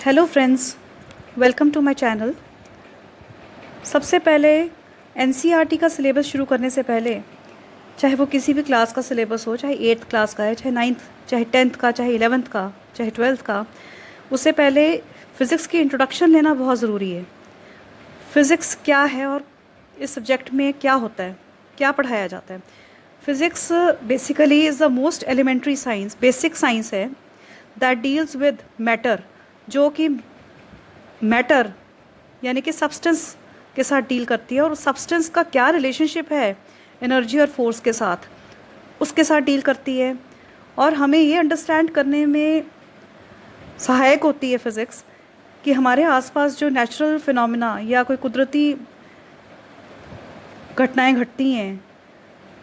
Hello friends, welcome to my channel. सबसे पहले NCERT का सिलेबस शुरू करने से पहले, चाहे वो किसी भी क्लास का सिलेबस हो, चाहे 8th क्लास का है, चाहे 9th, चाहे 10th का, चाहे 11th का, चाहे 12th का, उससे पहले फ़िज़िक्स की इंट्रोडक्शन लेना बहुत ज़रूरी है। फ़िज़िक्स क्या है और इस सब्जेक्ट में क्या होता है, क्या पढ़ाया जाता है। Physics basically is the most elementary science, basic science है दैट डील्स विद मैटर, जो कि मैटर यानी कि सब्सटेंस के साथ डील करती है, और सब्सटेंस का क्या रिलेशनशिप है एनर्जी और फोर्स के साथ, उसके साथ डील करती है। और हमें ये अंडरस्टैंड करने में सहायक होती है फ़िज़िक्स कि हमारे आसपास जो नेचुरल फिनोमिना या कोई कुदरती घटनाएं घटती हैं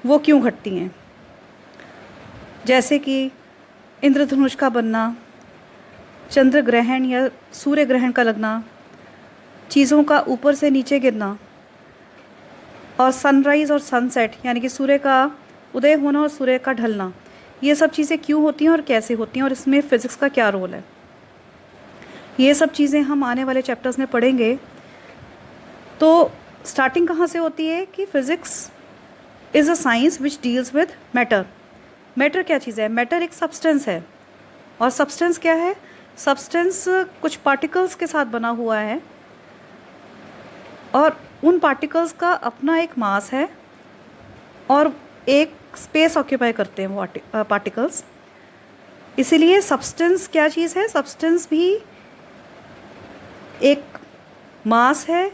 वो क्यों घटती हैं। जैसे कि इंद्रधनुष का बनना, चंद्र ग्रहण या सूर्य ग्रहण का लगना, चीज़ों का ऊपर से नीचे गिरना, और सनराइज़ और सनसेट यानी कि सूर्य का उदय होना और सूर्य का ढलना, ये सब चीज़ें क्यों होती हैं और कैसे होती हैं और इसमें फ़िज़िक्स का क्या रोल है, ये सब चीज़ें हम आने वाले चैप्टर्स में पढ़ेंगे। तो स्टार्टिंग कहाँ से होती है कि physics is a science which deals with matter. Matter क्या चीज़ है? मैटर एक सब्सटेंस है। और सब्सटेंस क्या है? सब्सटेंस कुछ पार्टिकल्स के साथ बना हुआ है और उन पार्टिकल्स का अपना एक मास है और एक स्पेस ऑक्यूपाई करते हैं वो पार्टिकल्स। इसीलिए सब्सटेंस क्या चीज़ है? सब्सटेंस भी एक मास है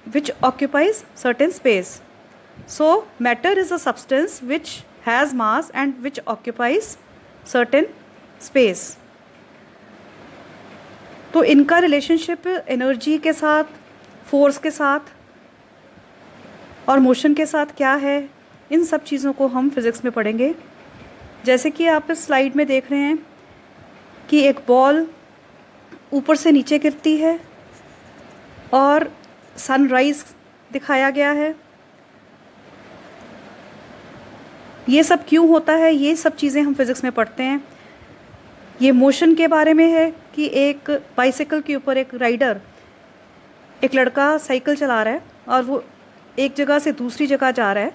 which occupies certain space. So matter is a substance which has mass and which occupies certain space. तो इनका रिलेशनशिप एनर्जी के साथ, फोर्स के साथ और मोशन के साथ क्या है, इन सब चीज़ों को हम फिज़िक्स में पढ़ेंगे। जैसे कि आप इस स्लाइड में देख रहे हैं कि एक बॉल ऊपर से नीचे गिरती है और सनराइज़ दिखाया गया है। ये सब क्यों होता है, ये सब चीज़ें हम फिज़िक्स में पढ़ते हैं। ये मोशन के बारे में है कि एक बाइसाइकिल के ऊपर एक राइडर, एक लड़का साइकिल चला रहा है और वो एक जगह से दूसरी जगह जा रहा है।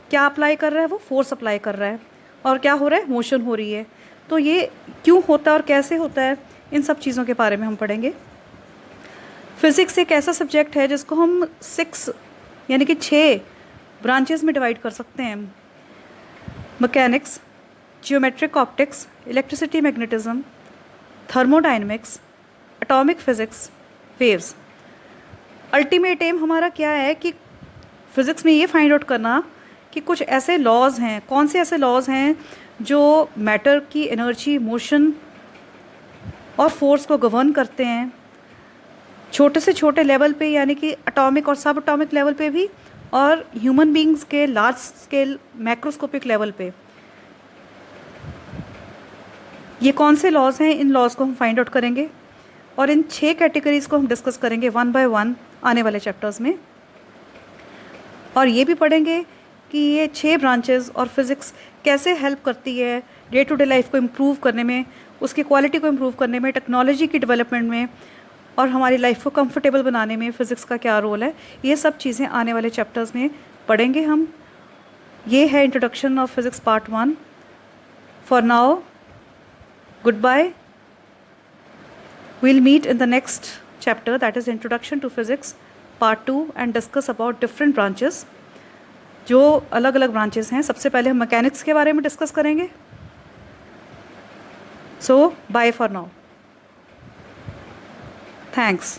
क्या अप्लाई कर रहा है? वो फोर्स अप्लाई कर रहा है। और क्या हो रहा है? मोशन हो रही है। तो ये क्यों होता है और कैसे होता है, इन सब चीज़ों के बारे में हम पढ़ेंगे। फिज़िक्स एक ऐसा सब्जेक्ट है जिसको हम 6 यानी कि 6 ब्रांचेस में डिवाइड कर सकते हैं। Mechanics, geometric optics, electricity magnetism, thermodynamics, atomic physics, waves. Ultimate aim हमारा क्या है कि फ़िज़िक्स में ये फाइंड आउट करना कि कुछ ऐसे लॉज हैं, कौन से ऐसे लॉज हैं जो मैटर की एनर्जी, मोशन और फोर्स को गवर्न करते हैं, छोटे से छोटे लेवल पे यानी कि एटॉमिक और सब एटॉमिक लेवल पे भी, और ह्यूमन बींग्स के लार्ज स्केल मैक्रोस्कोपिक लेवल पे। ये कौन से लॉज हैं, इन लॉज को हम फाइंड आउट करेंगे और इन 6 कैटेगरीज़ को हम डिस्कस करेंगे 1 बाय 1 आने वाले चैप्टर्स में। और ये भी पढ़ेंगे कि ये 6 ब्रांचेस और फिज़िक्स कैसे हेल्प करती है डे टू डे लाइफ को इम्प्रूव करने में, उसकी क्वालिटी को इम्प्रूव करने में, टेक्नोलॉजी की डेवलपमेंट में, और हमारी लाइफ को कंफर्टेबल बनाने में फ़िज़िक्स का क्या रोल है। ये सब चीज़ें आने वाले चैप्टर्स में पढ़ेंगे हम। ये है introduction of physics part 1। For now, goodbye. We'll meet in the next chapter, that is Introduction to Physics Part 2, and discuss about different branches, जो अलग अलग ब्रांचेस हैं। सबसे पहले हम मैकेनिक्स के बारे में डिस्कस करेंगे। So, bye for now. Thanks.